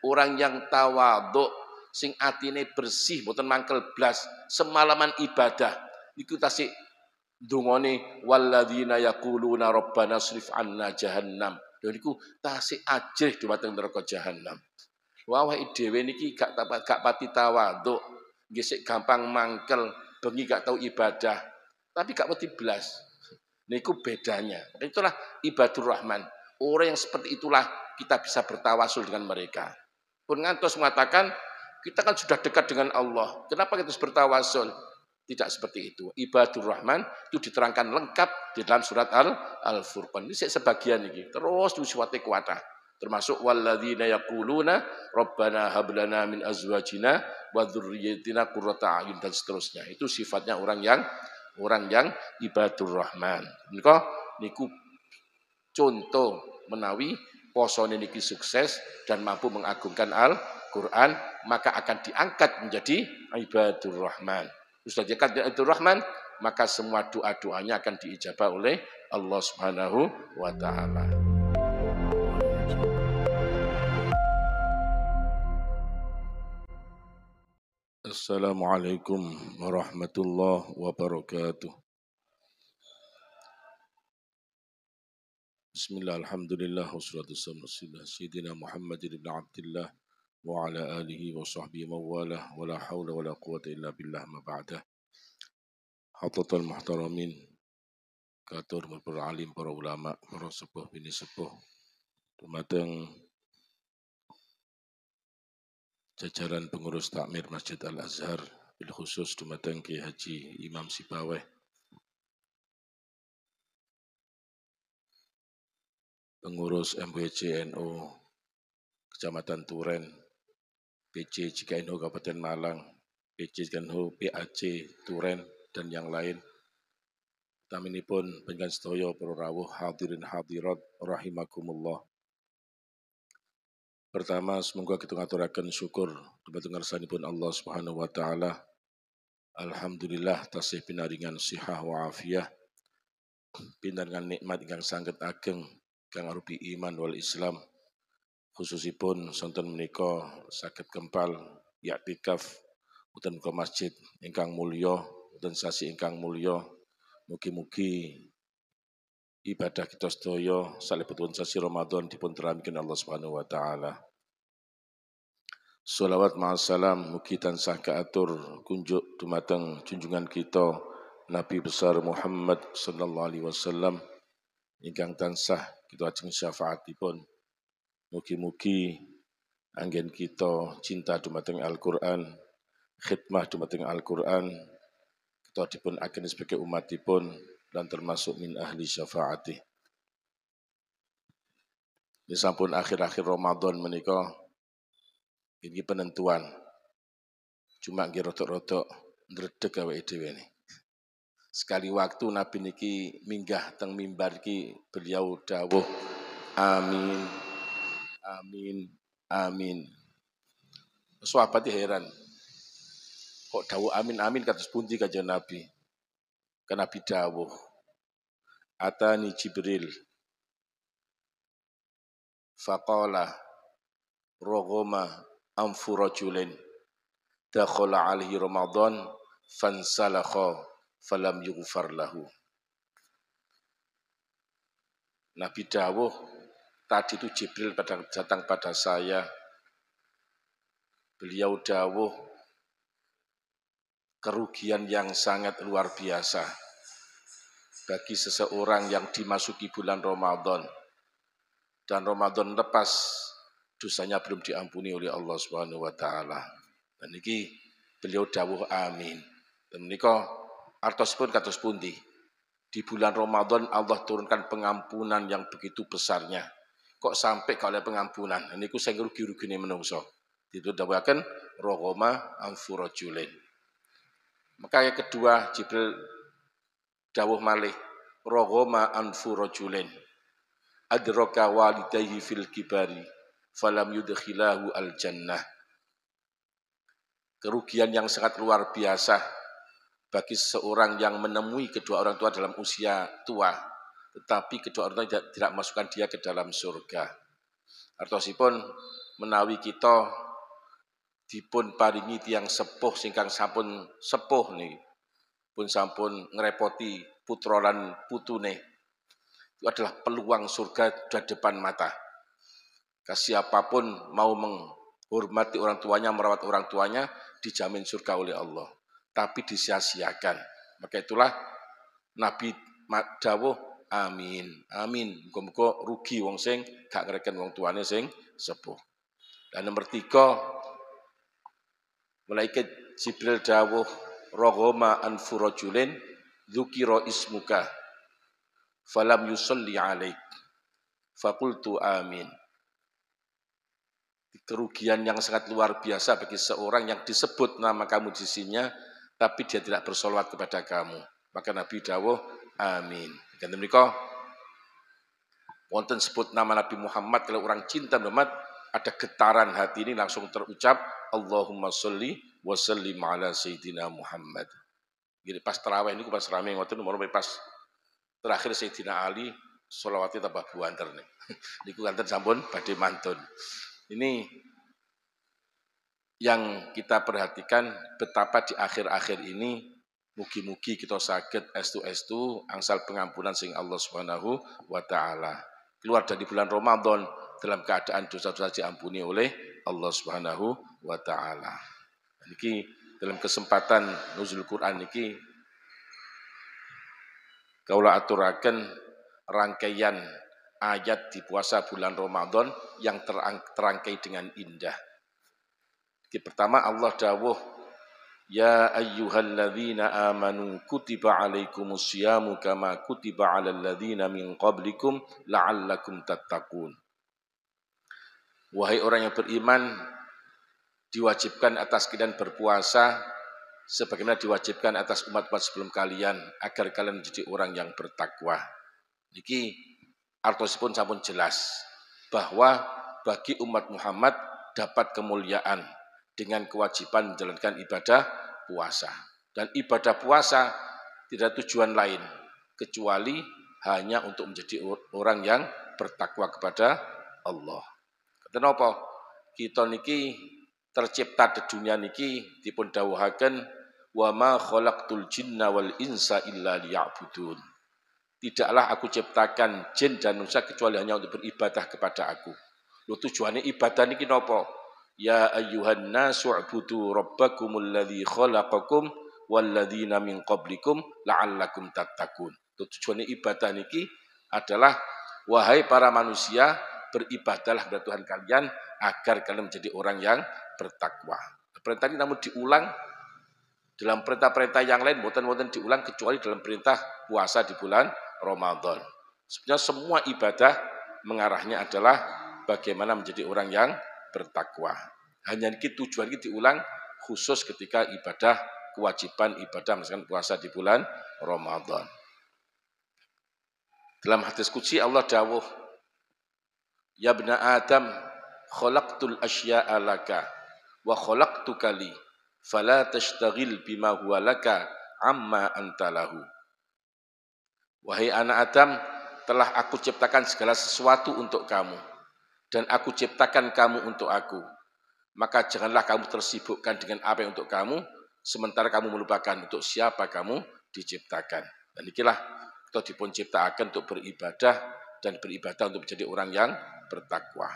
orang yang tawadhu, sing atine bersih, mboten mangkel blas, semalaman ibadah. Iku tasik dungane walladzina yaquluna rabbana srif anna jahannam. Lha niku tasik ajrih dhumateng neraka jahanam. Awake dhewe niki gak pati tawadhu, nggih sik gampang mangkel, bengi gak tau ibadah, tapi gak wedi blas. Niku bedanya. Itulah ibadur rahman. Orang yang seperti itulah kita bisa bertawasul dengan mereka. Pun ngantos mengatakan kita kan sudah dekat dengan Allah. Kenapa kita harus bertawasul? Tidak seperti itu. Ibadur rahman itu diterangkan lengkap di dalam surat Al-Furqan. Ini sebagian ini. Terus disuwate kuatah. Termasuk walladzina yaquluna rabbana hab lana min azwajina wa dzurriyyatina qurrata a'yun dan seterusnya. Itu sifatnya orang yang ibadur rahman. Niku contoh menawi posone niki sukses dan mampu mengagungkan Al-Qur'an, maka akan diangkat menjadi ibadur rahman. Sudah diangkat ibadur rahman, maka semua doa-doanya akan diijabah oleh Allah Subhanahu wa taala. Assalamualaikum warahmatullahi wabarakatuh. Bismillah, alhamdulillah, wassalatu wassalamu ala sayyidina Muhammadin ibn Abdillah wa ala alihi wa sahbihi mawalah wa la hawla wa la quwata illa billah ma ba'dah. Hadatul muhtaramin, katur para alim, para ulama, para sepuh bini sepuh, dumateng jajaran pengurus takmir Masjid Al-Azhar, bil khusus dumateng Ki Haji Imam Sibaweh, pengurus MWC NU Kecamatan Turen, PC JKNU Kabupaten Malang, PC JKNU PAC Turen, dan yang lain. Taminipun panjenengan sedaya para rawuh hadirin hadirat rahimakumullah. Pertama, semoga kita ngaturaken syukur dumateng ngarsanipun Allah Subhanahu wa taala. Alhamdulillah tasih pinaringan sihah wa afiyah, pinaringan nikmat ingkang sanget ageng kang arupi iman wal Islam. Khususipun sonten menika saged kempal i'tikaf wonten ke masjid ingkang mulya, wonten sasi ingkang mulya. Mugi-mugi ibadah kita sedaya salebetipun sasi Ramadan dipun teramipun Allah Subhanahu wa taala. Shalawat ma'assalam mugi tansah kaatur kunjuk dumateng junjungan kita Nabi besar Muhammad sallallahu alaihi wasallam ingkang tansah kita ajeng syafaatipun. Mugi-mugi anggen kita cinta dumateng Al-Qur'an, khidmah dumateng Al-Qur'an, kita dipun ageni sebagai umatipun dan termasuk min ahli syafaati. Ini sampun akhir-akhir Ramadan menika ini penentuan. Cuma nggih rodok-rodok ndredeg awake dhewe ne. Sekali waktu Nabi niki minggah teng mimbar iki beliau dawuh amin amin amin. Sahabat heran. Kok dawuh amin amin kados pundi kanjeng Nabi? Kan Nabi dawuh atani Jibril faqala rogoma anfu rajulin dakhala alaihi Ramadan fansalakha falam yughfar lahu. Nabi dawuh tadi itu Jibril datang pada saya. Beliau dawuh kerugian yang sangat luar biasa bagi seseorang yang dimasuki bulan Ramadan dan Ramadan lepas dosanya belum diampuni oleh Allah Subhanahu wa taala. Dan iki beliau dawuh amin. Dan menika artosipun kados pundi? Di bulan Ramadan Allah turunkan pengampunan yang begitu besarnya. Kok sampai kalau pengampunan? Niku sing rugi-rugine menungso. Itu dawaken rogoma anfu rajulin. Maka yang kedua Jibril dawuh malih rogoma anfu rajulin adraka walidayhi fil kibari falam yudkhilahu al jannah. Kerugian yang sangat luar biasa bagi seseorang yang menemui kedua orang tua dalam usia tua, tetapi kedua orang tua tidak masukkan dia ke dalam surga. Artosipun menawi kita dipun paringi tiyang sepuh singkang sampun sepuh nih, pun sampun ngerepoti putra lan putune. Itu adalah peluang surga di depan mata. Siapapun mau menghormati orang tuanya, merawat orang tuanya, dijamin surga oleh Allah. Tapi disia-siakan. Maka itulah Nabi dawuh amin. Amin. Muga-muga rugi wong sing gak ngreken wong tuane sing sepuh. Dan nomor 3, malaikat Jibril dawuh raghama anfu rajulin dzukira ismuka falam yusalli alaik faqultu amin. Kerugian yang sangat luar biasa bagi seorang yang disebut nama kamu di sisinya tapi dia tidak bersolawat kepada kamu. Maka Nabi dawuh amin. Ganten menika wonten sebut nama Nabi Muhammad, kalau orang cinta Muhammad ada getaran hati ini langsung terucap Allahumma sholli wa sallim ala sayyidina Muhammad. Jadi pas tarawih niku pas rame ngoten nomor pas terakhir Sayyidina Ali sholawatnya tambah buanter nih. Niku kanten sampun badhe mantun. Ini yang kita perhatikan betapa di akhir-akhir ini mugi-mugi kita saged estu-estu angsal pengampunan sing Allah Subhanahu wa taala. Keluar dari bulan Ramadan dalam keadaan dosa-dosa diampuni oleh Allah Subhanahu wa taala. Niki dalam kesempatan nuzul Quran niki kaula aturaken rangkaian ayat di puasa bulan Ramadan yang terangkai dengan indah. Yang pertama Allah dawuh ya ayyuhalladzina amanu kutiba alaikumusyamu kama kutiba alal ladzina min qablikum la'allakum tattaqun. Wahai orang yang beriman, diwajibkan atas kalian berpuasa sebagaimana diwajibkan atas umat-umat sebelum kalian agar kalian menjadi orang yang bertakwa. Niki artosipun sampun jelas bahwa bagi umat Muhammad dapat kemuliaan dengan kewajiban menjalankan ibadah puasa. Dan ibadah puasa tidak tujuan lain kecuali hanya untuk menjadi orang yang bertakwa kepada Allah. Kenapa? Kita niki tercipta di dunia niki dipun dawuhaken wa ma khalaqtul jinna wal insa illa liya'budun. Tidaklah aku ciptakan jin dan manusia kecuali hanya untuk beribadah kepada aku. Lho tujuannya ibadah niki napa? Ya ayyuhan nasu u'budu rabbakumul ladzi khalaqakum wal ladzina min qablikum la'allakum tattaqun. Tujuannya ibadah niki adalah wahai para manusia beribadahlah kepada Tuhan kalian agar kalian menjadi orang yang bertakwa. Perintah ini namun diulang dalam perintah-perintah yang lain, boten diulang kecuali dalam perintah puasa di bulan Ramadan. Sebenarnya semua ibadah mengarahnya adalah bagaimana menjadi orang yang bertakwa. Hanya tujuan ini diulang khusus ketika ibadah kewajiban ibadah misalkan puasa di bulan Ramadan. Dalam hadis qudsi Allah dawuh ya bna Adam khalaqtul asya'a laka wa khalaqtuka li fala tashtaghil bima huwa laka amma anta lahu. Wahai anak Adam, telah aku ciptakan segala sesuatu untuk kamu dan aku ciptakan kamu untuk aku. Maka janganlah kamu tersibukkan dengan apa yang untuk kamu sementara kamu melupakan untuk siapa kamu diciptakan. Dan inilah kita dipun ciptakan untuk beribadah dan beribadah untuk menjadi orang yang bertakwa.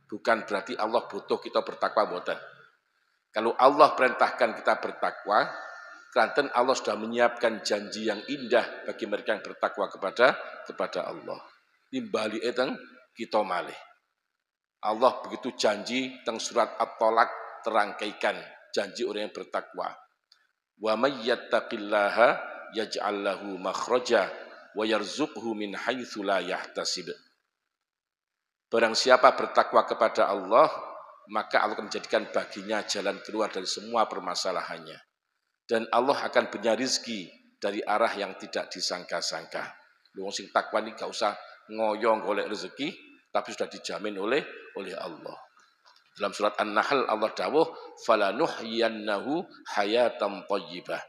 Bukan berarti Allah butuh kita bertakwa, boten. Kalau Allah perintahkan kita bertakwa, kanten Allah sudah menyiapkan janji yang indah bagi mereka yang bertakwa kepada Allah. Nimbali eteng kita malih. Allah begitu janji teng surat At-Tolak terangkaikan janji orang yang bertakwa. Wa may yattaqillaha yaj'al lahu makhraja wa yarzuqhu min haitsu la yahtasib. Barang siapa bertakwa kepada Allah, maka Allah akan menjadikan baginya jalan keluar dari semua permasalahannya. Dan Allah akan punya rizki dari arah yang tidak disangka-sangka. Wong sing takwa ini gak usah ngoyong golek rezeki, tapi sudah dijamin oleh Allah. Dalam surat An-Nahl Allah dawuh, "Falanuhyiyannahu hayatan thayyibah."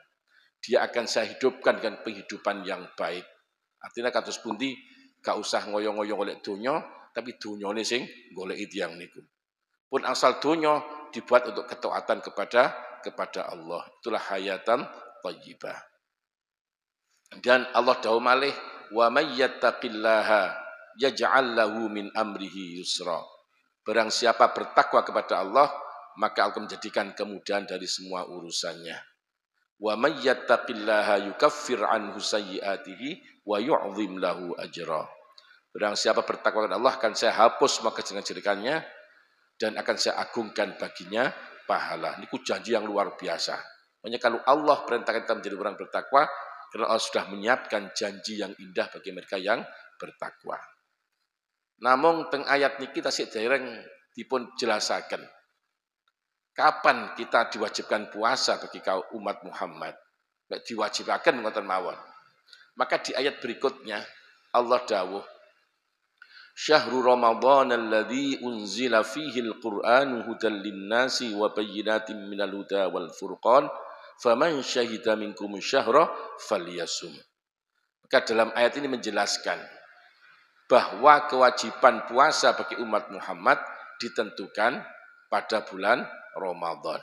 Dia akan saya hidupkan dengan penghidupan yang baik. Artinya kados pundi gak usah ngoyong-ngoyong golek donya, tapi donyane sing golek tiyang niku. Pun asal dunya dibuat untuk ketaatan kepada Allah. Itulah hayatan thayyibah. Dan Allah dawuh malih, wa may yattaqillaha yaj'al lahu min amrihi yusra. Barang siapa bertakwa kepada Allah, maka akan menjadikan kemudahan dari semua urusannya. Wa may yattaqillaha yukaffir anhu sayyi'atihi wa yu'dhim lahu ajra. Barang siapa bertakwa kepada Allah, akan saya hapus semua kejelekan-jelekannya dan akan saya agungkan baginya pahala. Ini janji yang luar biasa. Makanya kalau Allah perintahkan kita menjadi orang bertakwa, karena Allah sudah menyiapkan janji yang indah bagi mereka yang bertakwa. Namun teng ayat niki tasik dereng dipun jelasaken. Kapan kita diwajibkan puasa bagi kaum umat Muhammad? Nek diwajibaken ngoten mawon. Maka di ayat berikutnya Allah dawuh, Syahrul Ramadan alladzi unzila fihi al-Qur'anu hudan lin-nasi wa bayyinatin minal huda wal furqan. Faman syahida minkum syahra falyasum. Maka dalam ayat ini menjelaskan bahwa kewajiban puasa bagi umat Muhammad ditentukan pada bulan Ramadan.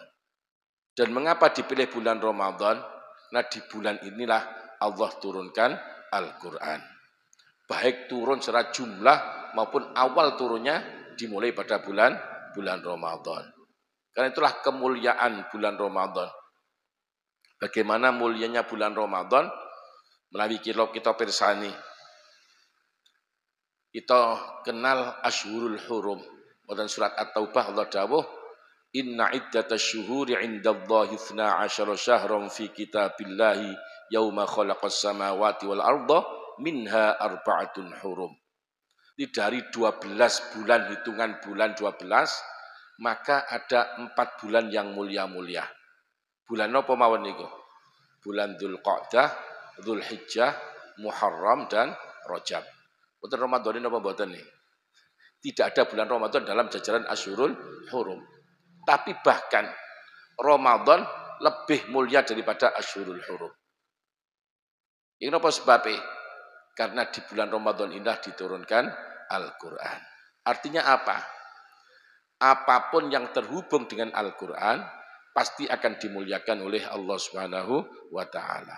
Dan mengapa dipilih bulan Ramadan? Nah, di bulan inilah Allah turunkan Al-Quran. Baik turun secara jumlah maupun awal turunnya dimulai pada bulan Ramadan. Karena itulah kemuliaan bulan Ramadan. Bagaimana mulianya bulan Ramadan melalui kita persani. Kita kenal Ashhurul Hurum. Dan surat At-Taubah Allah dawuh, Inna iddatash syuhuri 'indallahi 12 syahran fi kitabillahi yauma khalaqas samawati wal arda minha arba'atun hurum. Ini dari 12 bulan, hitungan bulan 12, maka ada 4 bulan yang mulia-mulia. Bulan apa mawon niku? Bulan Dzulqa'dah, Dzulhijjah, Muharram dan Rajab. Boten Ramadan ini apa boten nih? Tidak ada bulan Ramadan dalam jajaran Ashhurul Hurum. Tapi bahkan Ramadan lebih mulia daripada Ashhurul Hurum. Ini apa sebabnya? Karena di bulan Ramadan indah diturunkan Al-Quran. Artinya apa? Apapun yang terhubung dengan Al-Quran pasti akan dimuliakan oleh Allah Subhanahu wa Ta'ala.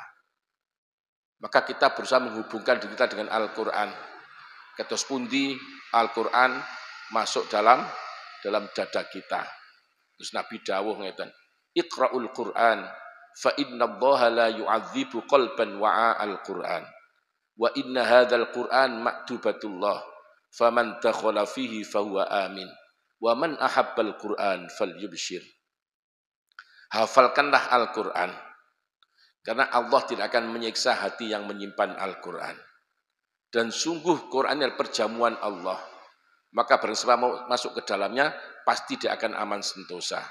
Maka kita berusaha menghubungkan diri kita dengan Al-Quran. Kados pundi Al-Quran masuk dalam dada kita. Terus Nabi dawuh ngeten, Iqra'ul Quran fa innallaha la yu'adzibu qalban wa'a al-Quran. Wa inna hadzal Quran maktubatullah. Faman dakhala fihi fahuwa amin. Wa man ahabbal Quran falyubshir. Hafalkanlah Al-Quran. Karena Allah tidak akan menyiksa hati yang menyimpan Al-Quran. Dan sungguh Quran adalah perjamuan Allah. Maka barang siapa mau masuk ke dalamnya, pasti dia akan aman sentosa.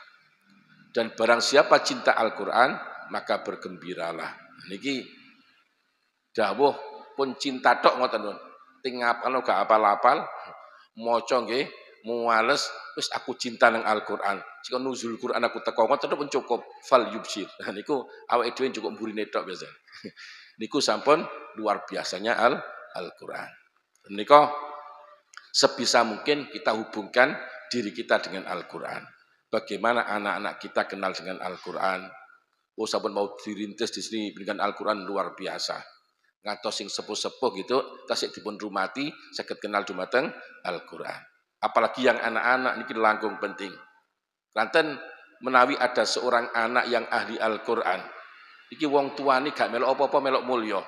Dan barang siapa cinta Al-Quran, maka bergembiralah. Niki dawuh pun cinta tok ngoten nun. Tingapano gak apal-apal, maca nggih, muales, wis aku cinta nang Al-Quran. Jika nuzul Quran aku teko ngoten pun cukup fal yubsir. Nah niku awake dhewe cukup mburine tok biasa. Niku sampun luar biasanya Al-Quran. Niku sebisa mungkin kita hubungkan diri kita dengan Al-Quran. Bagaimana anak-anak kita kenal dengan Al-Quran. Oh sampun mau dirintis di sini dengan Al-Quran luar biasa. Ngatos sing sepuh-sepuh gitu, tasik dipun rumati, saged kenal dumateng Al-Quran. Apalagi yang anak-anak ini langkung penting. Lanten menawi ada seorang anak yang ahli Al-Quran. Iki wong tuane gak melok apa-apa, melok mulya.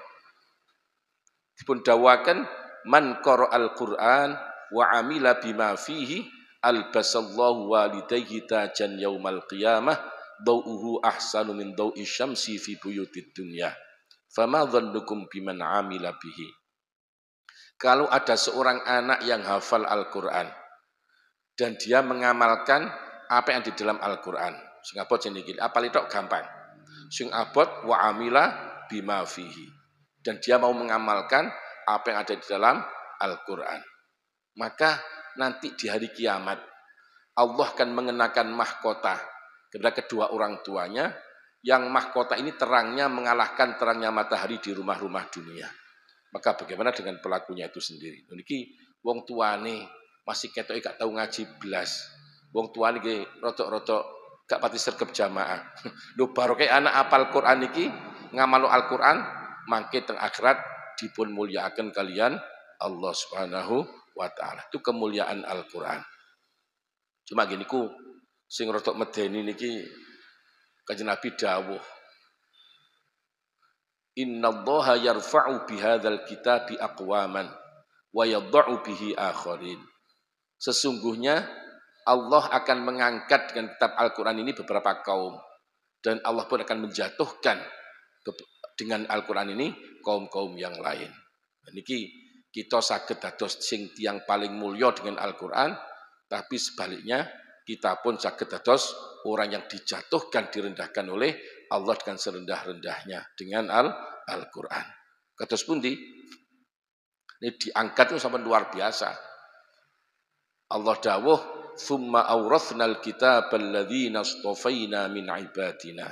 Dipun dawaken man qara al-Quran wa amila bima fihi albasallahu walidayhi tajan yaumal qiyamah dau'uhu ahsanu min dau'i syamsi fi buyutid dunya. Fama dhannukum biman amila bihi. Kalau ada seorang anak yang hafal Al-Quran dan dia mengamalkan apa yang di dalam Al-Quran, sing abot jenenge apal itu gampang. Sing abot wa amila bima fihi. Dan dia mau mengamalkan apa yang ada di dalam Al-Quran. Maka nanti di hari kiamat Allah akan mengenakan mahkota kepada kedua orang tuanya, yang mahkota ini terangnya mengalahkan terangnya matahari di rumah-rumah dunia. Maka bagaimana dengan pelakunya itu sendiri? Niki wong tuane masih ketok gak tahu ngaji blas. Wong tuane iki rada-rada gak pati sregep jamaah. Lho barokah anak apal Quran iki ngamalu Al-Quran mangke teng akhirat dipun mulyakaken kalian Allah Subhanahu wa taala. Itu kemuliaan Al-Quran. Cuma gini ku sing rada medeni niki Kanjeng Nabi dawuh Innallaha yarfa'u bihadzal kitabi aqwaman wa yadh'u bihi akharin. Sesungguhnya Allah akan mengangkat dengan kitab Al-Quran ini beberapa kaum. Dan Allah pun akan menjatuhkan dengan Al-Quran ini kaum-kaum yang lain. Niki kita saged dados sing tiyang paling mulya dengan Al-Quran, tapi sebaliknya kita pun saged dados orang yang dijatuhkan, direndahkan oleh Allah dengan serendah-rendahnya dengan Al-Quran. Kados pundi? Ini diangkat itu sampai luar biasa. Allah dawuh, "Tsumma awrathnal kitabal ladzina astafaina min ibadina."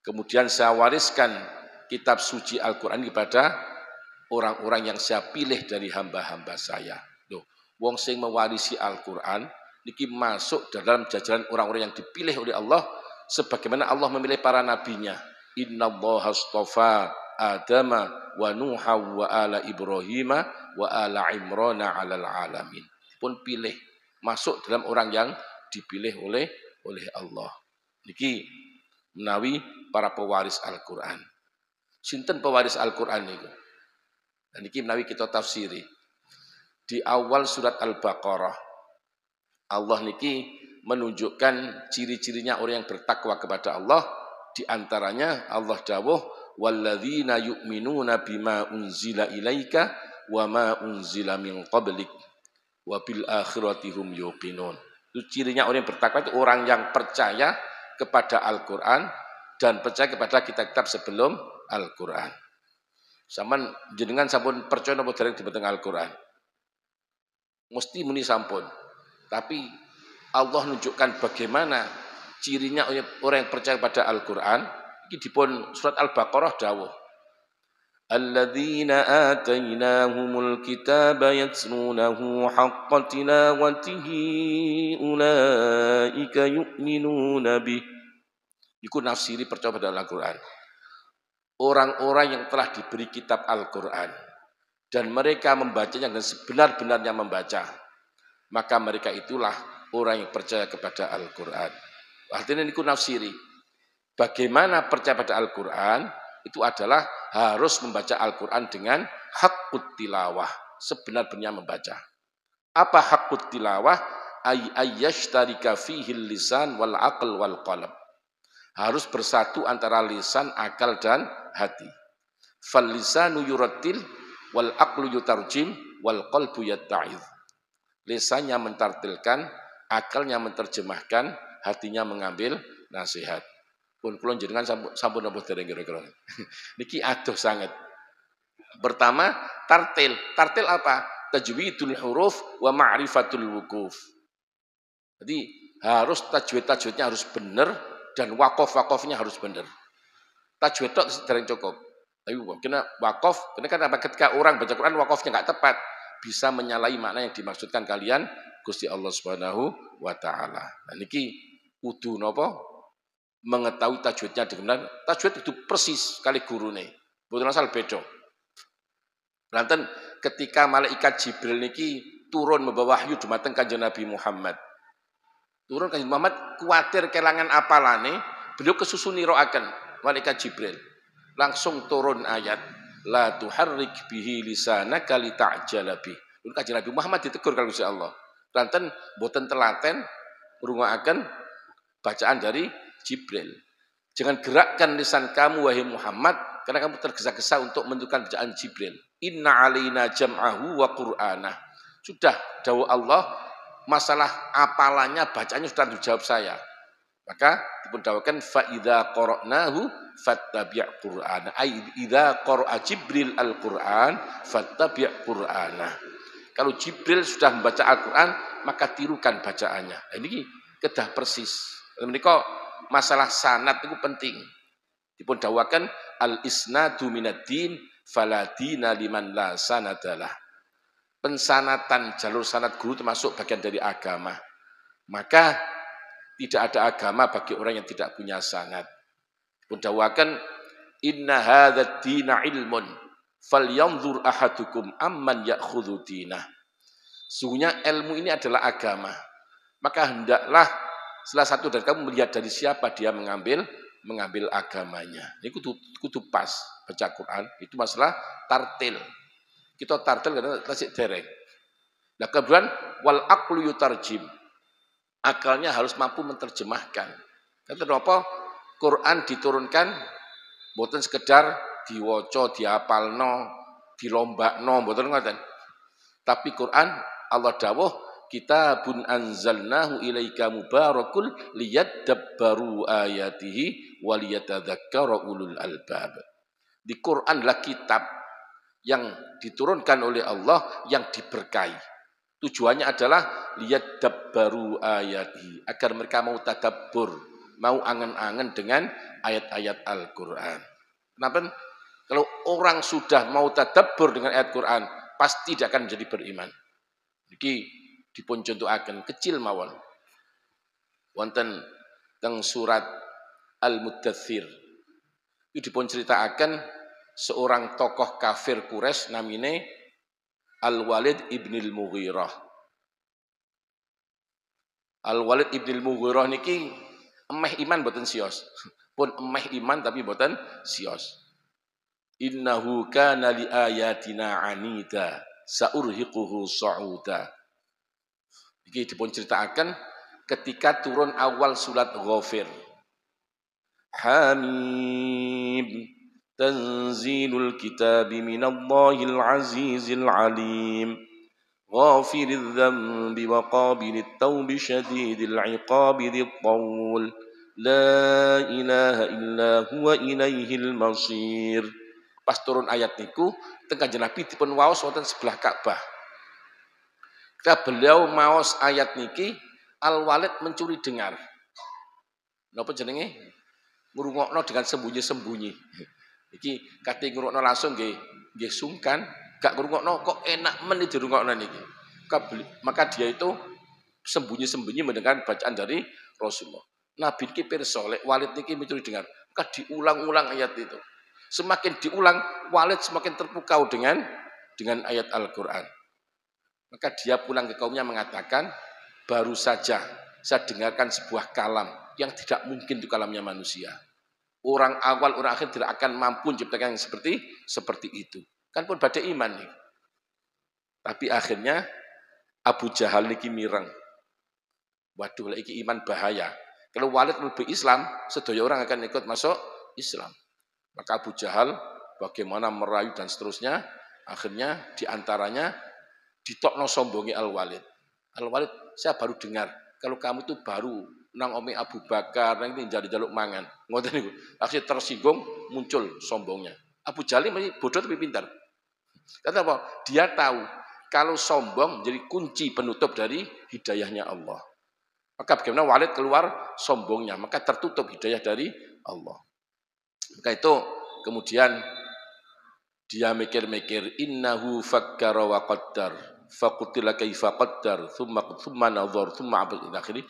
Kemudian saya wariskan kitab suci Al-Quran kepada orang-orang yang saya pilih dari hamba-hamba saya. Loh, wong sing mewarisi Al-Quran niki masuk dalam jajaran orang-orang yang dipilih oleh Allah sebagaimana Allah memilih para nabinya. Innallaha astafa Adama wa Nuha wa ala Ibrahim wa ala Imrana 'alal alamin. Pun pilih masuk dalam orang yang dipilih oleh Allah. Niki menawi para pewaris Al-Quran. Sinten pewaris Al-Quran niku? Dan niki menawi kita tafsiri. Di awal surat Al-Baqarah Allah niki menunjukkan ciri-cirinya orang yang bertakwa kepada Allah. Di antaranya Allah dawuh walladzina yu'minuna bima unzila ilaika wa ma unzila min qablik wa bil akhirati hum yuqinun. Itu cirinya orang yang bertakwa itu orang yang percaya kepada Al-Quran dan percaya kepada kitab-kitab sebelum Al-Quran. Saman jenengan sampun percaya napa dereng dhumateng Al-Quran? Mesti muni sampun. Tapi Allah menunjukkan bagaimana cirinya orang yang percaya pada Al-Quran. Ini dipun surat Al-Baqarah dawuh. Alladzina atainahumul kitaba yatlunahu haqqa tilawatihi ulaika yu'minuna bih. Iku nafsiri percaya pada Al-Quran. Orang-orang yang telah diberi kitab Al-Quran dan mereka membacanya dengan sebenar-benarnya membaca, maka mereka itulah orang yang percaya kepada Al-Quran. Artinya niku nafsiri. Bagaimana percaya pada Al-Quran? Itu adalah harus membaca Al-Quran dengan haqqut tilawah, sebenar-benarnya membaca. Apa haqqut tilawah? Ayyashtarika fihi lisan wal aql wal qalb. Harus bersatu antara lisan, akal dan hati. Fal lisanu yurattil wal aqlu yutarjim wal qalbu yatta'idh. Lisannya mentartilkan, akalnya menerjemahkan, hatinya mengambil nasihat. Pun kula jenengan sampun napa dereng kira-kira. Niki adoh sanget. Pertama, tartil. Tartil apa? Tajwidul huruf wa ma'rifatul wuquf. Jadi harus tajwid-tajwidnya harus benar dan wakof-wakofnya harus benar. Tajwid tok dereng cukup. Tapi kena wakof, karena kan ketika orang baca Quran wakofnya nggak tepat, bisa menyalahi makna yang dimaksudkan kalian Gusti Allah Subhanahu wa taala. Nah niki kudu napa? Mengetahui tajwidnya dengan tajwid itu persis kali gurune. Mboten asal beda. Lanten ketika malaikat Jibril niki turun membawa wahyu dumateng Kanjeng Nabi Muhammad. Turun Kanjeng Muhammad kuatir kelangan apalane, beliau kesusu niroaken malaikat Jibril. Langsung turun ayat la tuharrik bihi lisanaka lita'jala bih. Kanjeng Nabi Muhammad ditegur karo Gusti Allah. Lanten boten telaten ngrungokaken bacaan dari Jibril. Jangan gerakkan lisan kamu wahai Muhammad karena kamu tergesa-gesa untuk menentukan bacaan Jibril. Inna alaina jam'ahu wa qur'anah. Sudah dawuh Allah masalah apalannya bacanya sudah dijawab saya. Maka dipun dawuhkan fa idza qara'nahu fattabi' qur'ana. Ai idza qara'a Jibril al-Qur'an fattabi' qur'ana. Kalau Jibril sudah membaca Al-Qur'an maka tirukan bacaannya. Nah, ini kedah persis. Menika masalah sanad itu penting. Dipun dawuhkan al-isnadu minad-din fala dina liman la sanadalah. Pensanatan jalur sanad guru termasuk bagian dari agama. Maka tidak ada agama bagi orang yang tidak punya sanad. Pendawakan inna hadzal dina ilmun falyanzur ahadukum amman ya'khudhu dinah. Sungguhnya ilmu ini adalah agama. Maka hendaklah salah satu dari kamu melihat dari siapa dia mengambil agamanya. Ini kudu pas baca Quran. Itu masalah tartil. Kita tartil karena tasik dereng. Nah kemudian wal aqlu yutarjim. Akalnya harus mampu menerjemahkan. Kenapa? Quran diturunkan boten sekedar diwaca, diapalno, dilombakno, boten ngoten. Tapi Quran Allah dawuh kitabun anzalnahu ilaika mubarakul liyadabbaru ayatihi waliyatadzakkara ulul albab. Di Quran adalah kitab yang diturunkan oleh Allah yang diberkahi. Tujuannya adalah liyadabbaru ayatihi, agar mereka mau tadabbur, mau angen-angen dengan ayat-ayat Al-Quran. Kenapa? Kalau orang sudah mau tadabbur dengan ayat Quran, pasti tidak akan menjadi beriman. Jadi dipun contohaken kecil mawon. Wonten teng surat Al-Muddatsir. Itu dipun ceritakan seorang tokoh kafir Quraisy namine Al-Walid ibnil Mughirah. Al-Walid ibnil Mughirah niki emeh iman boten sios. Pun emeh iman tapi boten sios. Innahu kana li ayatina anida saurhiquhu sa'uda. Iki dipun ceritakan ketika turun awal surat Ghafir. Hamim tanzilul kitabi minallahil azizil alim ghafiriz dzambi wa qabilit taubi syadidil iqabi dzit taul la ilaha illa huwa ilaihil masir. Pas turun ayat niku teng Kanjeng Nabi dipun waos wonten sebelah Ka'bah. Ketika beliau maos ayat niki Al-Walid mencuri dengar. Napa jenenge? Ngrungokno dengan sembunyi-sembunyi. Iki kate ngrungokno langsung nggih sungkan, gak ngrungokno kok enak men dirungokno niki. Maka dia itu sembunyi-sembunyi mendengar bacaan dari Rasulullah. Nabi niki pirsa lek Walid niki mencuri dengar, maka diulang-ulang ayat itu. Semakin diulang, Walid semakin terpukau dengan ayat Al-Quran. Maka dia pulang ke kaumnya mengatakan, baru saja saya dengarkan sebuah kalam yang tidak mungkin itu kalamnya manusia. Orang awal, orang akhir tidak akan mampu menciptakan yang seperti itu. Kan pun badai iman nih. Tapi akhirnya Abu Jahal niki mireng. Waduh, iki iman bahaya. Kalau Walid lebih Islam, sedaya orang akan ikut masuk Islam. Maka Abu Jahal bagaimana merayu dan seterusnya, akhirnya diantaranya ditokno sombongi Al-Walid. Al-Walid, saya baru dengar kalau kamu tuh baru nang omi Abu Bakar, nang ini jaluk mangan. Ngoten niku. Akhirnya tersinggung, muncul sombongnya. Abu Jahal masih bodoh tapi pintar. Kata apa? Dia tahu kalau sombong menjadi kunci penutup dari hidayahnya Allah. Maka bagaimana Walid keluar sombongnya, maka tertutup hidayah dari Allah. Maka itu kemudian dia mikir-mikir innahu fakkara wa qaddar faqutila kaifa qaddar thumma nadhar thumma abad ila akhiri.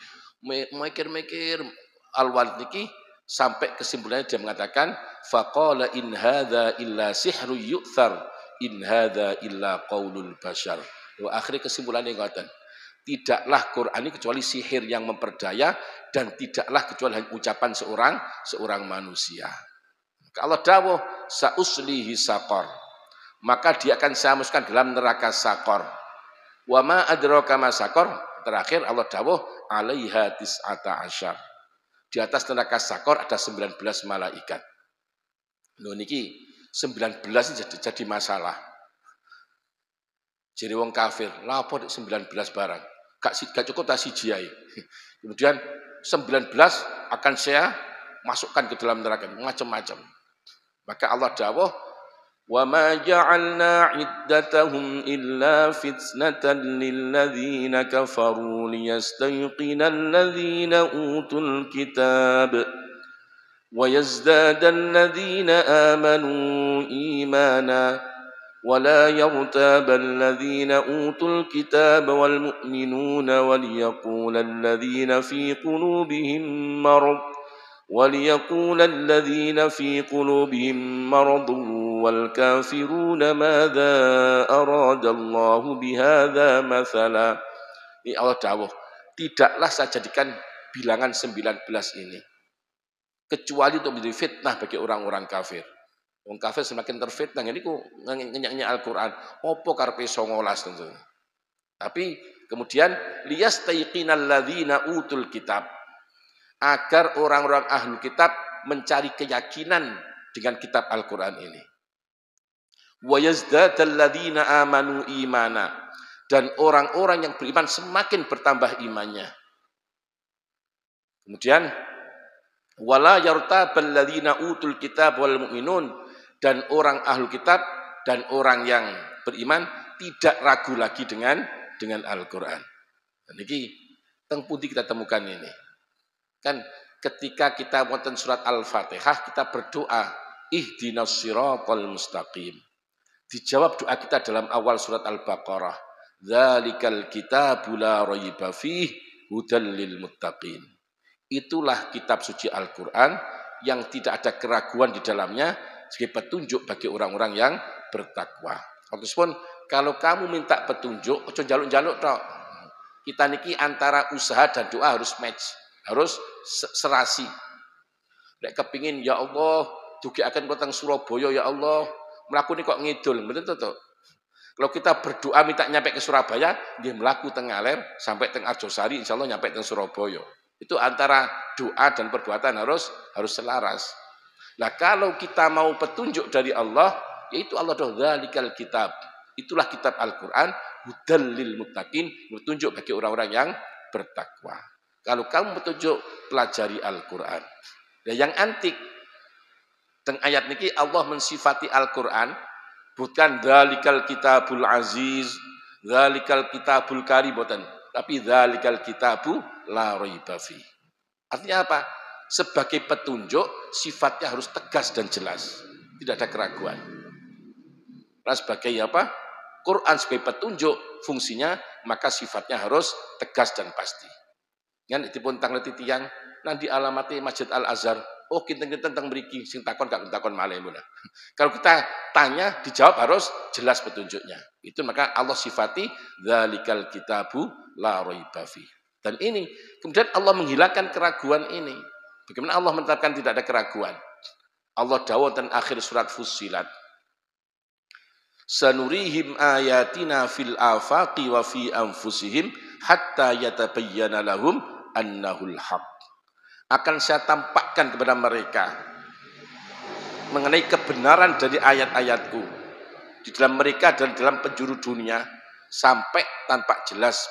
Mikir-mikir Al-Walid niki sampai kesimpulannya dia mengatakan faqala in hadza illa sihru yu'thar in hadza illa qaulul bashar. Akhirnya kesimpulannya ngoten. Tidaklah Quran ini kecuali sihir yang memperdaya dan tidaklah kecuali ucapan seorang manusia. Allah dawuh sauslihi saqar, maka dia akan saya masukkan dalam neraka saqar. Wa ma adraka ma saqar, terakhir Allah dawuh alaiha tis'ata asyar. Di atas neraka saqar ada 19 malaikat. Lho niki 19 jadi masalah. Jadi wong kafir, lha apa 19 barang? Gak cukup tak siji ae. Kemudian 19 akan saya masukkan ke dalam neraka macam-macam. Maka Allah dawuh, "Wa ma ja'alna 'iddatahum illa fitnatan lil ladzina kafaru liyastayqina alladzina utul kitab wa yazdada alladzina amanu imana ولا يرتاب الذين أوتوا الكتاب والمؤمنون وليقول الذين في قلوبهم مرض والكافرون ماذا أراد الله بهذا مثلا. Ini Allah dawuh, tidaklah saya jadikan bilangan 19 ini kecuali untuk menjadi fitnah bagi orang-orang kafir. Wong kafir semakin terfitnah ini ku ngenyak Al-Qur'an, opo karepe 19 tentu. Tapi kemudian liyastayqinal ladzina utul kitab, agar orang-orang ahlul kitab mencari keyakinan dengan kitab Al-Qur'an ini. Wa yazdadal ladzina amanu imana, dan orang-orang yang beriman semakin bertambah imannya. Kemudian wala yartabal ladzina utul kitab wal mu'minun, dan orang ahlu kitab dan orang yang beriman tidak ragu lagi dengan Al-Qur'an. Dan ini teng pundi kita temukan ini. Kan ketika kita wonten surat Al-Fatihah kita berdoa ihdinas siratal mustaqim. Dijawab doa kita dalam awal surat Al-Baqarah, dzalikal kitabu la raiba fihi hudal lil muttaqin. Itulah kitab suci Al-Qur'an yang tidak ada keraguan di dalamnya, sebagai petunjuk bagi orang-orang yang bertakwa. Walaupun kalau kamu minta petunjuk, ojo jaluk-jaluk tok. Kita niki antara usaha dan doa harus match, harus serasi. Nek kepingin ya Allah, dugi akan kota Surabaya ya Allah, melaku ini kok ngidul, betul tuh. Kalau kita berdoa minta nyampe ke Surabaya, dia melaku teng Ngaler sampai teng Arjosari, insya Allah nyampe teng Surabaya. Itu antara doa dan perbuatan harus selaras. Nah kalau kita mau petunjuk dari Allah, yaitu Allah dzalikal kitab. Itulah kitab Al-Qur'an, hudal lil muttaqin, petunjuk bagi orang-orang yang bertakwa. Kalau kamu petunjuk, pelajari Al-Qur'an. Nah yang antik teng ayat niki Allah mensifati Al-Qur'an bukan dzalikal kitabul aziz, dzalikal kitabul karim, tapi dzalikal kitabu la raiba fi. Artinya apa? Sebagai petunjuk, sifatnya harus tegas dan jelas. Tidak ada keraguan. Nah, sebagai apa? Quran sebagai petunjuk fungsinya, maka sifatnya harus tegas dan pasti. Yang dipun tangleti tiyang, nanti alamati Masjid Al-Azhar, oh kinten-kinten teng mriki, sing takon gak takon malih muna. Kalau kita tanya, dijawab harus jelas petunjuknya. Itu maka Allah sifati dzalikal kitabu la raiba fi. Dan ini kemudian Allah menghilangkan keraguan ini. Bagaimana Allah menetapkan tidak ada keraguan? Allah dawuh dan akhir surat Fussilat, sanurihim ayatina fil afaqi wa fi anfusihim hatta yatabayyana lahum annahul haq. Akan saya tampakkan kepada mereka mengenai kebenaran dari ayat-ayatku di dalam mereka dan dalam penjuru dunia, sampai tampak jelas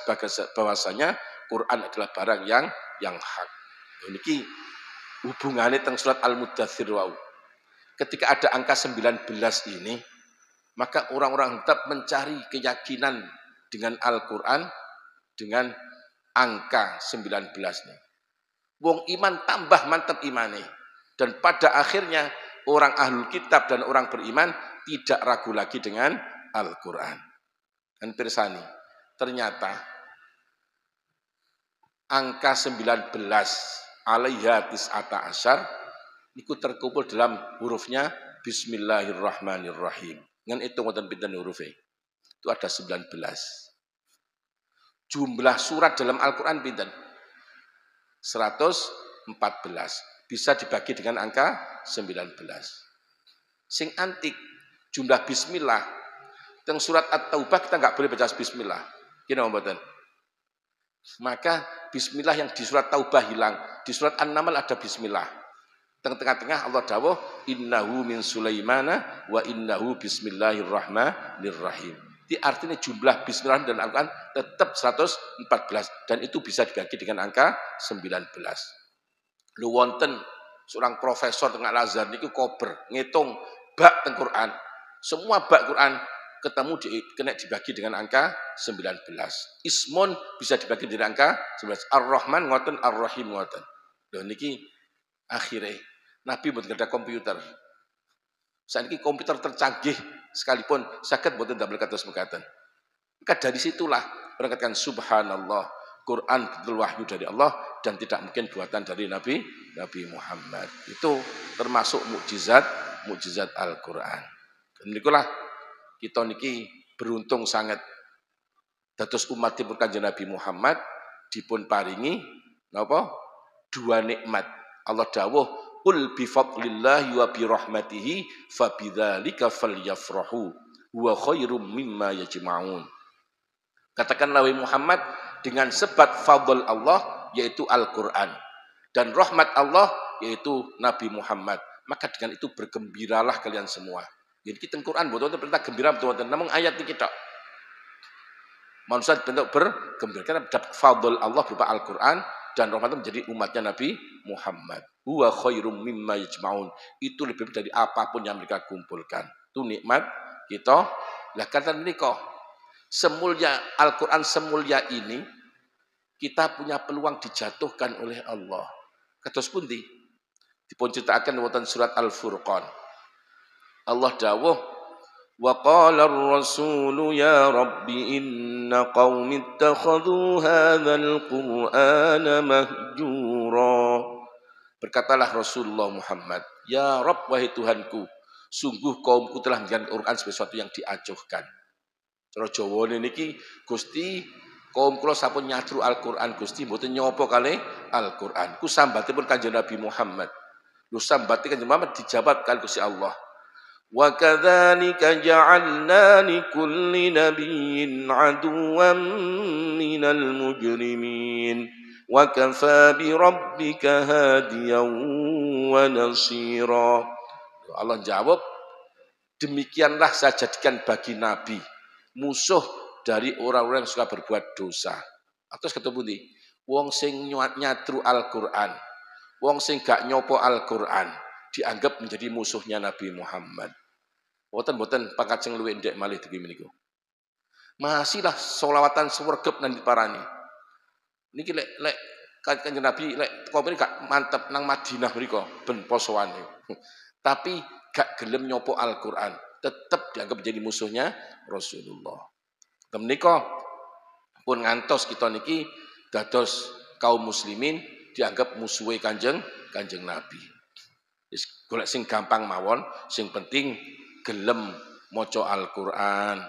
bahwasanya Quran adalah barang yang hak. Ini hubungannya tentang surat Al-Muddathir wau. Ketika ada angka 19 ini, maka orang-orang tetap mencari keyakinan dengan Al-Quran dengan angka 19-nya. Wong iman tambah mantap imane. Dan pada akhirnya orang ahlul kitab dan orang beriman tidak ragu lagi dengan Al-Quran. Dan pirsani, ternyata angka 19 alaiha tis'ata asyar itu terkumpul dalam hurufnya Bismillahirrahmanirrahim. Ngan itu ngoten pinten hurufnya. Itu ada 19. Jumlah surat dalam Al-Qur'an pinten? 114. Bisa dibagi dengan angka 19. Sing antik jumlah bismillah. Teng surat At-Taubah kita enggak boleh baca bismillah. Gimana mboten? Maka bismillah yang di surat Taubah hilang. Di surat An-Naml ada bismillah. Tengah-tengah Allah dawuh innahu min Sulaimana wa innahu bismillahirrahmanirrahim. Itu artinya jumlah bismillah dan Al-Quran tetap 114 dan itu bisa dibagi dengan angka 19. Lu wonten seorang profesor tengah Al-Azhar niku kober ngitung bab teng Quran. Semua bab Quran ketemu kena dibagi dengan angka 19. Ismun bisa dibagi dengan angka 19. Ar-Rahman ngoten, Ar-Rahim ngoten. Lho niki akhirnya Nabi mboten ada komputer. Saiki komputer tercanggih sekalipun saged boten damel kados mekaten. Maka dari situlah berangkatkan subhanallah, Quran betul wahyu dari Allah dan tidak mungkin buatan dari Nabi Muhammad. Itu termasuk mukjizat Al-Qur'an. Dan itulah kita niki beruntung sangat dados umatipun Kanjeng Nabi Muhammad dipun paringi napa? Dua nikmat. Allah dawuh qul bi fadlillahi wa bi rahmatihi fabidzalika falyafrahu huwa khairum mimma yajma'un. Katakanlah wahai Muhammad, dengan sebab fadl Allah yaitu Al-Qur'an dan rahmat Allah yaitu Nabi Muhammad, maka dengan itu bergembiralah kalian semua. Jadi kita Quran betul-betul perintah gembira betul-betul. Namun ayat ini kita manusia bentuk bergembira karena dapat fadl Allah berupa Al-Qur'an dan rahmat menjadi umatnya Nabi Muhammad. Huwa khairum mimma yajma'un. Itu lebih dari apapun yang mereka kumpulkan. Itu nikmat kita. Lah kata menika semulia Al-Qur'an semulia ini kita punya peluang dijatuhkan oleh Allah. Kados pundi? Dipun critakaken wonten surat Al-Furqan. Allah dawuh wa qala ar-rasulu ya rabbi inna qaumi ittakhadhu hadzal qur'ana mahjura. Berkatalah Rasulullah Muhammad, ya Rabb wahai Tuhanku, sungguh kaumku telah menjadikan Quran sebagai sesuatu yang diacuhkan. Cara Jawane niki Gusti kaum kula sampun nyatru Al-Qur'an Gusti mboten nyopo kalih Al-Qur'an. Ku sambatipun Kanjeng Nabi Muhammad. Lu sambate Kanjeng Muhammad dijawab kalih Gusti Allah. Wa kadzalika ja'alna likulli nabiyyin aduwwan minal mujrimin wa kafaa bi rabbika hadiyan wa nasira. Allah jawab, demikianlah saya jadikan bagi nabi musuh dari orang-orang yang suka berbuat dosa. Terus kata pundi? Wong sing nyatru Al-Qur'an, wong sing gak nyopo Al-Qur'an dianggap menjadi musuhnya Nabi Muhammad. Boten pangkajeng luwih ndek malih iki meniku. Masihlah selawatan swergep nang diparani. Niki lek Kanjeng Nabi lek kok gak mantep nang Madinah mriku ben posoane. Tapi gak gelem nyopo Al-Qur'an, tetap dianggap menjadi musuhnya Rasulullah. Menika pun ngantos kita niki dados kaum muslimin dianggap musuhe Kanjeng Nabi. Wis golek sing gampang mawon, sing penting gelem maca Al-Qur'an.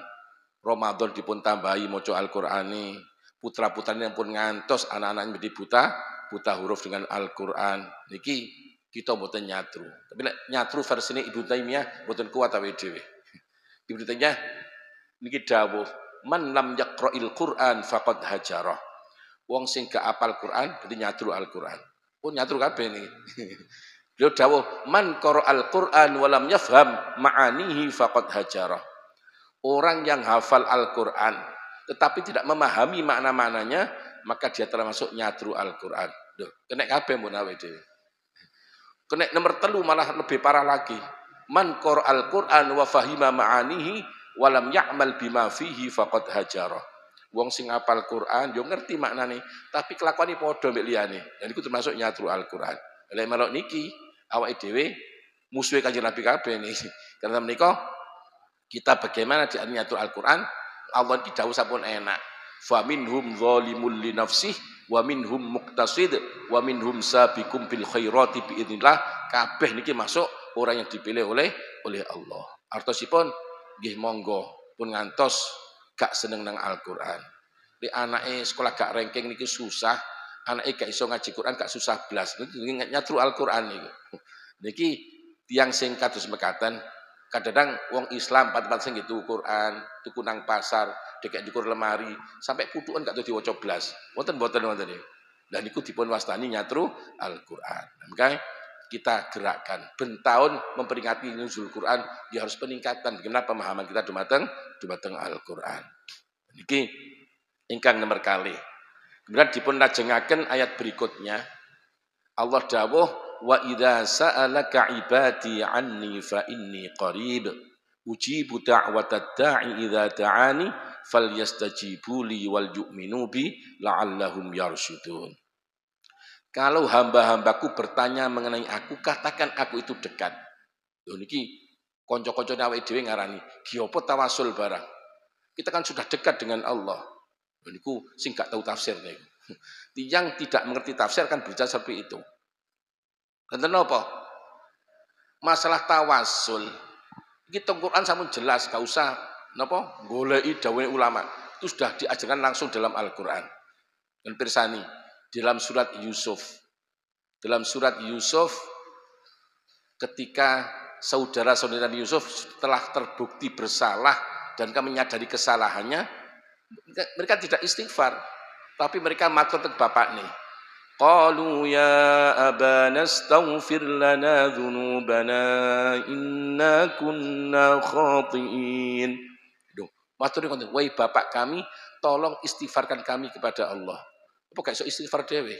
Ramadan dipun tambahi maca Al-Qur'ane. Putra-putrane pun ngantos anak-anak menjadi buta huruf dengan Al-Qur'an. Niki kita mboten nyatru. Tapi nek nyatru versine Ibnu Taimiyah mboten kuat awake dhewe. Ibnu Taimiyah niki dawuh, man lam yaqra'il Qur'an faqad hajarah. Wong sing gak apal Qur'an berarti nyatru Al-Qur'an. Pun nyatru kabeh niki. Beliau dawuh, man qara'al Qur'an wa lam yafham ma'anihi faqad hajarah. Orang yang hafal Al-Qur'an tetapi tidak memahami makna-maknanya, maka dia termasuk nyatru Al-Qur'an. Lho, kena kabeh mun awake dhewe. Kena nomor 3 malah lebih parah lagi. Man qara'al Qur'an wa fahima ma'anihi wa lam ya'mal bima fihi faqad hajarah. Wong sing hafal Qur'an yo ngerti maknane, tapi kelakuane padha mek liyane. Dan iku termasuk nyatru Al-Qur'an. Lek melok niki awake dhewe musuhe Kanjeng Nabi kabeh niki. Karena menika kita bagaimana di nyatru Al-Qur'an, Allah iki dawuh sampun enak. Fa minhum zalimun li nafsihi wa minhum muqtasid wa minhum sabiqum bil khairati bi idznillah. Kabeh niki masuk orang yang dipilih oleh Allah. Artosipun nggih monggo pun ngantos gak seneng nang Al-Qur'an. Nek anake sekolah gak ranking niki susah, anake gak iso ngaji Qur'an gak susah blas. Niki nyatru Al-Qur'an niku. Niki tiyang sing kados mekaten kadang wong Islam pat-pat sing gitu Quran, tuku nang pasar, dekek dikur lemari, sampai putukan gak tau diwaca blas. Wonten iki. Lah niku dipun wastani nyatru Al-Qur'an. Maka kita gerakkan ben tahun memperingati nuzul Quran, dia harus peningkatan bagaimana pemahaman kita dumateng Al-Qur'an. Niki ingkang nomor kali. Kemudian dipun lajengaken ayat berikutnya. Allah dawuh wa idza sa'alaka ibadi anni fa inni qarib ujibu da'watad da'i idza da'ani falyastajibu li wal yu'minu bi la'allahum yarsyudun. Kalau hamba-hambaku bertanya mengenai aku, katakan aku itu dekat. Lho niki Kanca-kancane awake dhewe ngarani, "Ki apa tawasul barang?" Kita kan sudah dekat dengan Allah. Niku sing gak tahu tafsir niku. Yang tidak mengerti tafsir kan berbicara seperti itu. Enten apa? Masalah tawasul. Iki teng Quran sampun jelas, gak usah napa goleki dawuhe ulama. Itu sudah diajarkan langsung dalam Al-Qur'an. Dan pirsani dalam surat Yusuf. Dalam surat Yusuf ketika saudara-saudara Yusuf telah terbukti bersalah dan kami menyadari kesalahannya, mereka tidak istighfar, tapi mereka matur ke bapak nih. Qalu ya abana astaghfir lana dzunubana inna kunna khati'in. Matur ngoten, wahai bapak kami, tolong istighfarkan kami kepada Allah. Apa gak iso istighfar dhewe?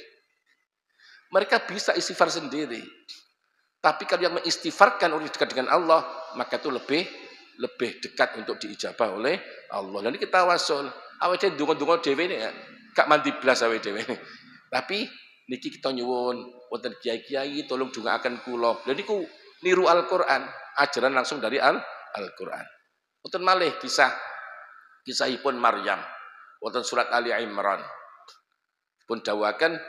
Mereka bisa istighfar sendiri. Tapi kalau yang mengistighfarkan orang dekat dengan Allah, maka itu lebih dekat untuk diijabah oleh Allah. Dan ini kita wasul. Awake dhewe ndonga-ndonga dhewe ini ya, gak mandi blas awake dhewe. Tapi niki kita nyuwun wonten kiai-kiai tolong dongaaken kula. Lha niku niru Al-Qur'an, ajaran langsung dari Al-Qur'an. Wonten malih kisahipun Maryam wonten surat Ali Imran. Pun dawakan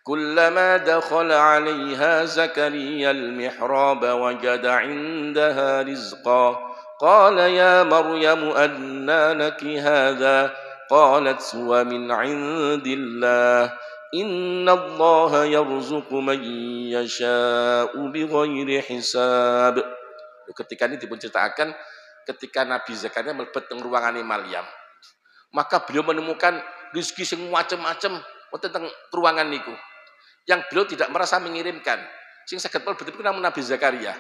kullama dakhala 'alaiha Zakaria al-mihrab wajada 'indaha rizqa qala ya Maryam anna laki hadha qalat huwa min 'indillah inna Allah yarzuqu man yasha'u bighairi hisab. Ketika ini diceritakan ketika Nabi Zakaria mlebet teng ruangane Maryam, maka beliau menemukan rezeki sing macam-macam tentang ruangan niku yang beliau tidak merasa mengirimkan. Sing saged mlebet iku namung Nabi Zakaria.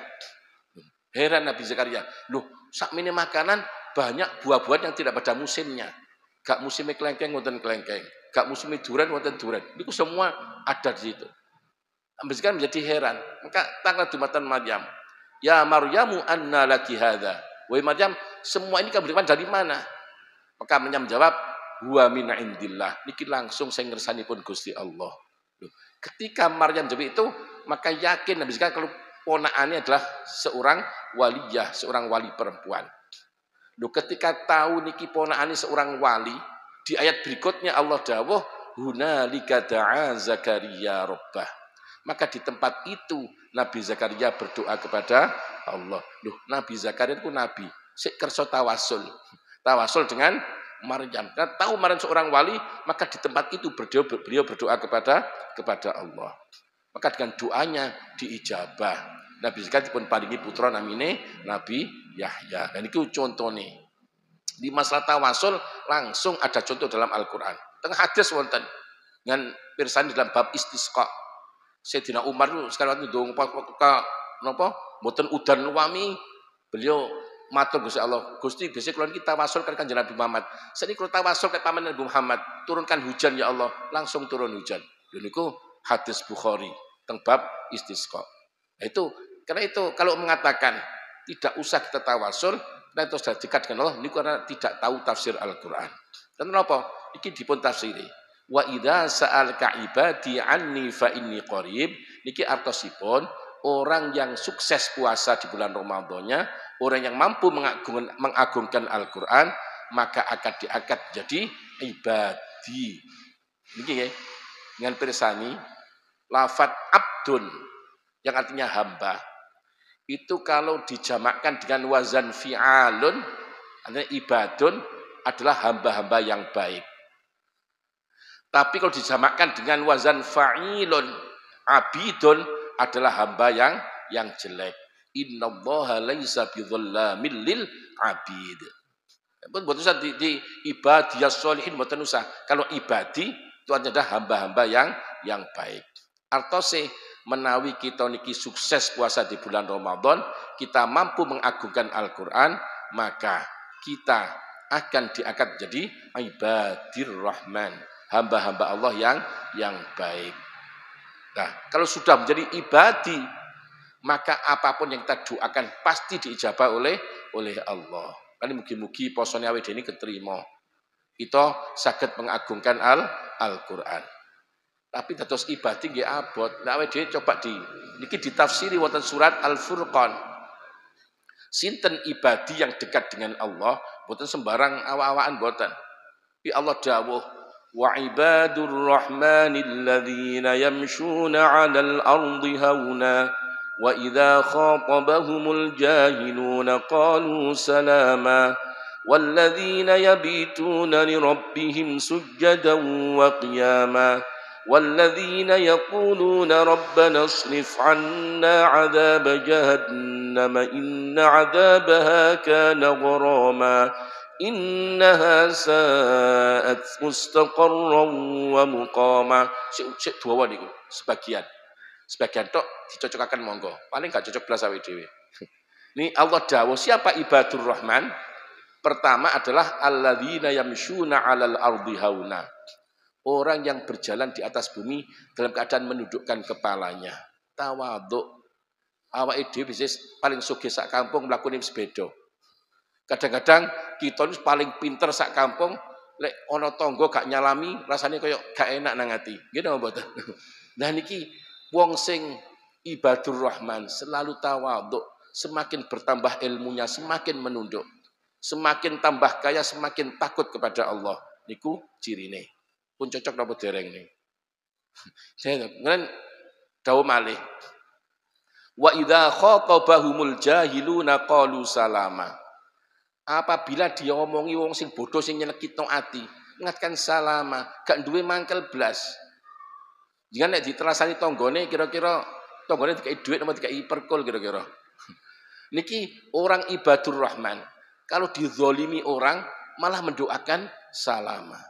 Heran Nabi Zakaria, loh sakmene makanan banyak buah-buahan yang tidak pada musimnya. Gak musimnya kelengkeng wonten kelengkeng, gak musimnya durian wonten durian. Niku semua ada di situ. Nabi Zakaria menjadi heran. Maka tanggal dumatan Maryam, ya Maryamu anna laki hadza. Wahai Maryam, semua ini kamu dapatkan dari mana? Maka Maryam menjawab, huwa min indillah. Niki langsung saya ngersanipun Gusti Allah. Loh, ketika Maryam jawab itu, maka yakin Nabi Zakaria kalau ponakannya adalah seorang waliyah, seorang wali perempuan. Loh, ketika tahu niki ponakane seorang wali, di ayat berikutnya Allah dawuh, hunalika da'a Zakaria rabbah. Maka di tempat itu Nabi Zakaria berdoa kepada Allah. Loh, Nabi Zakaria itu nabi, sik kersa tawasul. Tawasul dengan Maryam. Karena tahu Maryam seorang wali, maka di tempat itu beliau berdoa kepada Allah. Maka dengan doanya diijabah. Nabi Zakaria pun paringi putra namine Nabi Yahya. Dan itu contohnya. Di masalah tawasul langsung ada contoh dalam Al-Qur'an. Tengah hadis wonten dengan pirsani dalam bab istisqa. Sayyidina Umar itu sekarang itu dong napa mboten udan wami, beliau matur Gusti Allah, Gusti biasa kula kita tawasul kan Kanjeng Nabi Muhammad. Saiki kula tawasul ke paman Nabi Muhammad, turunkan hujan ya Allah, langsung turun hujan. Lha niku hadis Bukhari teng bab istisqa. Nah, itu karena itu kalau mengatakan tidak usah kita tawasul, kita sudah dekat dengan Allah, niku karena tidak tahu tafsir Al-Qur'an. Dan napa? Iki dipun tafsiri. Wa idza sa'alka ibadi anni fa inni qarib. Niki artosipun orang yang sukses puasa di bulan Ramadannya, orang yang mampu mengagungkan Al-Qur'an, maka akan diangkat jadi ibadi. Niki ya. Dengan pirsani lafaz abdun yang artinya hamba. Itu kalau dijamakkan dengan wazan fi'alun, artinya ibadun adalah hamba-hamba yang baik. Tapi kalau dijamakkan dengan wazan fa'ilun, abidun adalah hamba yang jelek. Innallaha laisa bidzallamin lil abid. Mboten usah di ibadiyas sholihin mboten usah. Kalau ibadi itu adalah hamba-hamba yang baik. Artose menawi kita niki sukses puasa di bulan Ramadan, kita mampu mengagungkan Al-Qur'an, maka kita akan diangkat jadi ibadir rahman, hamba-hamba Allah yang baik. Nah, kalau sudah menjadi ibadi, maka apapun yang kita doakan pasti diijabah oleh Allah. Kan mugi-mugi posone awake dhewe keterima. Kita saged mengagungkan Al-Qur'an. Tapi dados ibadi nggih abot. Nek awake dhewe coba niki ditafsiri wonten surat Al-Furqan. Sinten ibadi yang dekat dengan Allah, boten sembarang awa-awaan boten. Bi Allah dawuh, wa ibadur rahmanil ladzina yamshuna 'alal ardi hauna wa idza khatabahumul jahiluna qalu salama walladzina yabituna li rabbihim sujjadan wa qiyama والذين يقولون ربنا اصرف عنا عذاب جهنم إن عذابها كان غراما إنها ساءت مستقرا ومقاما. Sik dua niku sebagian tok dicocokaken monggo, paling gak cocok belas awake dhewe. Ini Allah dawuh siapa ibadur rahman? Pertama adalah alladzina yamshuna 'alal ardi hauna. Orang yang berjalan di atas bumi dalam keadaan menundukkan kepalanya. Tawadhu. Awake dhewe paling sugih sak kampung mlakune sepeda. Kadang-kadang kita ini paling pinter sak kampung, lek ana tangga gak nyalami, rasanya koyo gak enak nang ati. Nggih napa mboten? Nah niki wong sing ibadur rahman selalu tawadhu, semakin bertambah ilmunya semakin menunduk. Semakin tambah kaya semakin takut kepada Allah. Niku cirine. Pun cocok napa dereng nih. Saya ngene dawuh malih. Wa idza khatabahumul jahiluna qalu salama. Apabila dia ngomongi wong sing bodoh sing nyelekitno ati, ngatkan salama, gak duwe mangkel blas. Jangan nek diterasani tanggane kira-kira tanggane dikai dhuwit apa dikai perkul kira-kira. Niki orang ibadur rahman. Kalau dizalimi orang malah mendoakan salama.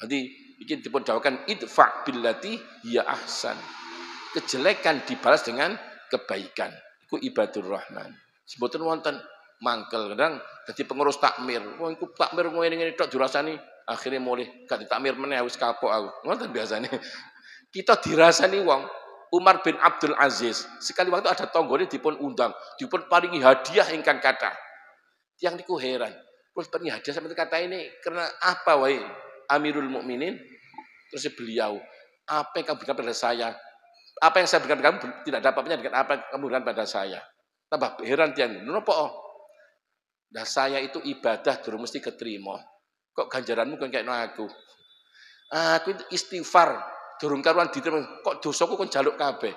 Nanti bikin dipun dawakan idfa' billati hiya ahsan. Kejelekan dibalas dengan kebaikan. Iku ibadur rahman. Sebutan wonten mangkel kadang dadi pengurus takmir. Wong iku takmir ngene-ngene tok dirasani akhirnya mulih gak ditakmir meneh wis kapok aku. Ngoten biasane. Kita dirasani wong Umar bin Abdul Aziz. Sekali waktu ada tonggone dipun undang, dipun paringi hadiah ingkang kathah. Yang niku heran. Terus paringi hadiah sampai kata ini karena apa wae? Amirul Mukminin, terus beliau, apa yang kamu berikan pada saya? Apa yang saya berikan pada kamu tidak ada apa-apanya dengan apa yang kamu berikan pada saya. Tambah heran tiang, kenapa? Nah saya itu ibadah durung mesti keterima. Kok ganjaranmu kan kayak aku? Aku itu istighfar durung karuan diterima. Kok dosaku kon jaluk kabeh?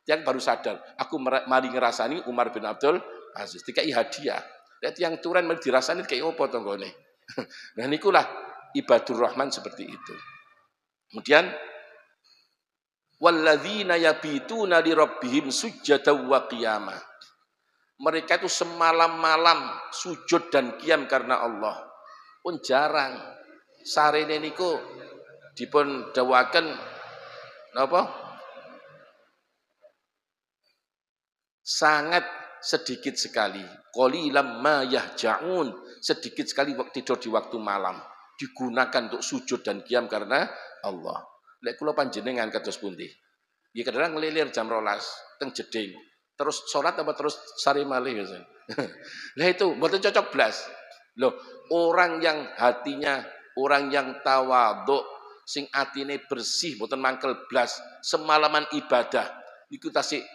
Tiang baru sadar. Aku mari ngerasani Umar bin Abdul Aziz. Dikai hadiah. Tiang turan mari dirasani kayak apa tonggone? Nah nikulah ibadur rahman seperti itu. Kemudian walladzina yabituna li rabbihim sujjadan wa qiyama. Mereka itu semalam-malam sujud dan qiyam karena Allah. Pun jarang sarene niku dipun dawaken napa? Sangat sedikit sekali. Qalilam ma yahja'un. Sedikit sekali tidur di waktu malam. Digunakan untuk sujud dan qiyam karena Allah. Lek kula panjenengan kados pundi? Ya kadang ngelilir jam 12 teng jeding. Terus salat apa terus sari malih biasanya. Lah itu mboten cocok blas. Loh, orang yang hatinya, orang yang tawadhu, sing atine bersih mboten mangkel blas, semalaman ibadah. Niku tasik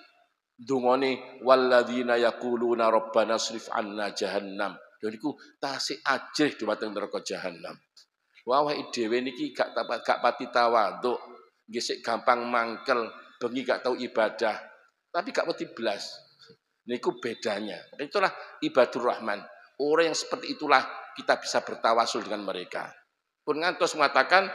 dungane walladzina yaquluna rabbana srif 'anna jahannam. Lha niku tasik ajrih dhumateng neraka jahanam. Wah awake dhewe niki gak pati tawadhu, nggih sik gampang mangkel, bengi gak tau ibadah, tapi gak wedi blas. Niku bedanya. Itulah ibadur rahman. Orang yang seperti itulah kita bisa bertawasul dengan mereka. Pun ngantos mengatakan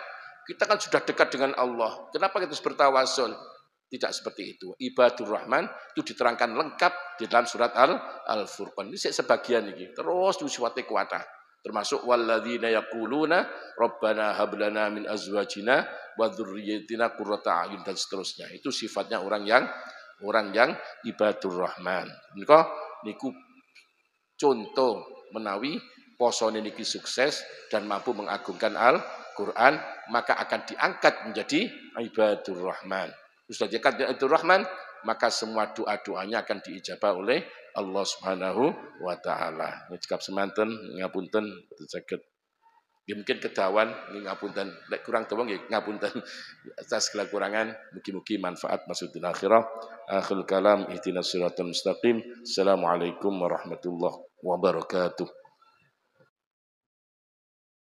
kita kan sudah dekat dengan Allah. Kenapa kita harus bertawasul? Tidak seperti itu. Ibadur rahman itu diterangkan lengkap di dalam surat Al-Furqan. Ini sebagian ini. Terus disuwate kuatah. Termasuk walladzina yaquluna rabbana hab lana min azwajina wa dzurriyyatina qurrata a'yun dan seterusnya. Itu sifatnya orang yang ibadur rahman. Niku contoh menawi posone niki sukses dan mampu mengagungkan Al-Qur'an, maka akan diangkat menjadi ibadur rahman. Sudah diangkat ibadur rahman, maka semua doa-doanya akan diijabah oleh Allah Subhanahu wa taala. Cekap semanten ngapunten saged Ya mungkin kedawan ngapunten, lek kurang dawa nggih ngapunten atas segala kurangan. Mugi-mugi manfaat maksudul akhirah. Akhirul kalam ihdinas siratal mustaqim. Assalamualaikum warahmatullahi wabarakatuh.